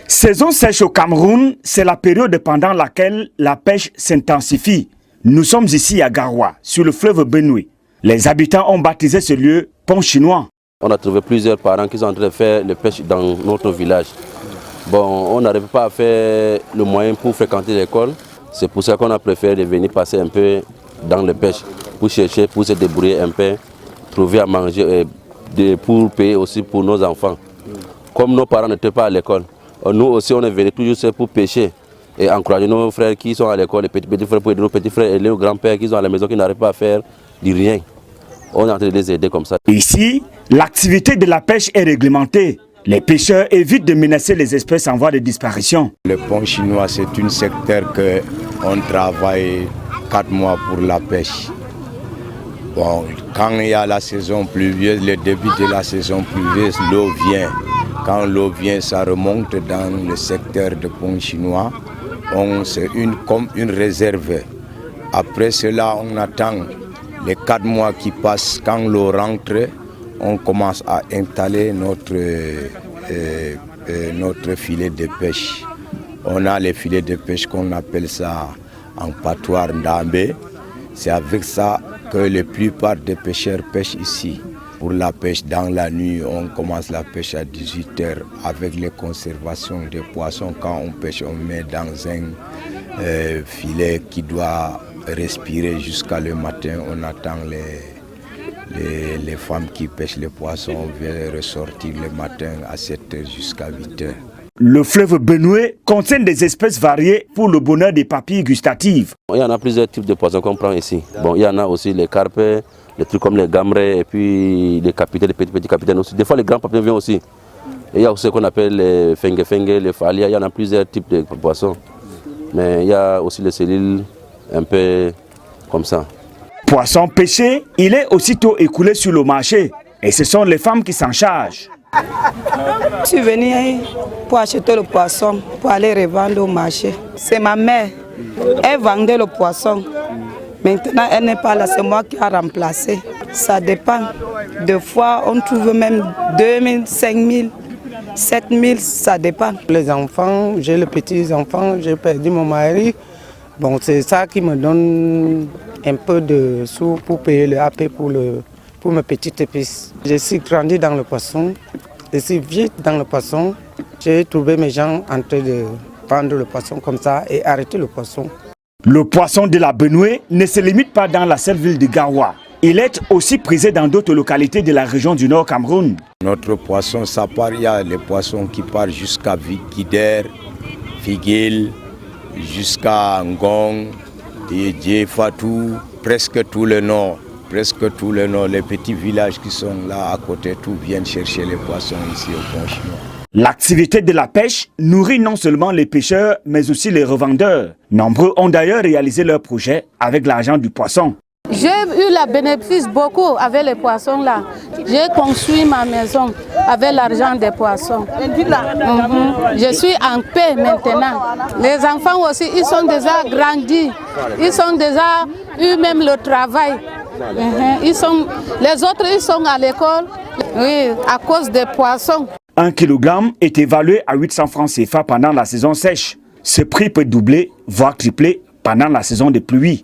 Saison sèche au Cameroun, c'est la période pendant laquelle la pêche s'intensifie. Nous sommes ici à Garoua, sur le fleuve Benoué. Les habitants ont baptisé ce lieu Pont Chinois. On a trouvé plusieurs parents qui sont en train de faire la pêche dans notre village. Bon, on n'arrive pas à faire le moyen pour fréquenter l'école. C'est pour ça qu'on a préféré venir passer un peu dans la pêche pour chercher, pour se débrouiller un peu, trouver à manger et pour payer aussi pour nos enfants. Comme nos parents n'étaient pas à l'école, nous aussi on est venus toujours pour pêcher et encourager nos frères qui sont à l'école, les petits frères pour aider nos petits frères et les grands-pères qui sont à la maison qui n'arrivent pas à faire du rien. On est en train de les aider comme ça. Ici, l'activité de la pêche est réglementée. Les pêcheurs évitent de menacer les espèces en voie de disparition. Le pont chinois, c'est un secteur qu'on travaille 4 mois pour la pêche. Bon, quand il y a la saison pluvieuse, le début de la saison pluvieuse, l'eau vient. Quand l'eau vient, ça remonte dans le secteur de pont chinois. C'est comme une réserve. Après cela, on attend les 4 mois qui passent. Quand l'eau rentre, on commence à installer notre filet de pêche. On a les filets de pêche qu'on appelle ça en patois ndambé. C'est avec ça que la plupart des pêcheurs pêchent ici. Pour la pêche dans la nuit, on commence la pêche à 18 h avec les conservations des poissons. Quand on pêche, on met dans un filet qui doit respirer jusqu'à le matin. On attend les femmes qui pêchent les poissons, on vient ressortir le matin à 7 h jusqu'à 8 h. Le fleuve Benoué contient des espèces variées pour le bonheur des papilles gustatives. Il y en a plusieurs types de poissons qu'on prend ici. Bon, il y en a aussi les carpes, les trucs comme les gamrés et puis les capitaines, les petits capitaines aussi. Des fois les grands papillons viennent aussi. Et il y a aussi ce qu'on appelle les fengue, les falia, il y en a plusieurs types de poissons. Mais il y a aussi les cellules un peu comme ça. Poisson pêché, il est aussitôt écoulé sur le marché. Et ce sont les femmes qui s'en chargent. Je suis venue pour acheter le poisson, pour aller revendre au marché. C'est ma mère, elle vendait le poisson. Maintenant, elle n'est pas là, c'est moi qui ai remplacé. Ça dépend. Des fois, on trouve même 2000, 5000, 7000, ça dépend. Les enfants, j'ai les petits-enfants, j'ai perdu mon mari. Bon, c'est ça qui me donne un peu de sous pour payer le AP pour mes petites épices. Je suis grandi dans le poisson, je suis vite dans le poisson. J'ai trouvé mes gens en train de vendre le poisson comme ça et arrêter le poisson. Le poisson de la Benoué ne se limite pas dans la seule ville de Garoua. Il est aussi prisé dans d'autres localités de la région du Nord Cameroun. Notre poisson, ça part, il y a les poissons qui partent jusqu'à Kider, Figuil, jusqu'à Ngong, Fatou, presque tout le nord. Presque tout le nord, les petits villages qui sont là à côté, tout viennent chercher les poissons ici au pont chinois. L'activité de la pêche nourrit non seulement les pêcheurs, mais aussi les revendeurs. Nombreux ont d'ailleurs réalisé leurs projets avec l'argent du poisson. J'ai eu le bénéfice beaucoup avec les poissons là. J'ai construit ma maison avec l'argent des poissons. Je suis en paix maintenant. Les enfants aussi, ils sont déjà grandis. Ils ont déjà eu même le travail. Les autres, ils sont à l'école, oui, à cause des poissons. 1 kg est évalué à 800 francs CFA pendant la saison sèche. Ce prix peut doubler, voire tripler pendant la saison des pluies.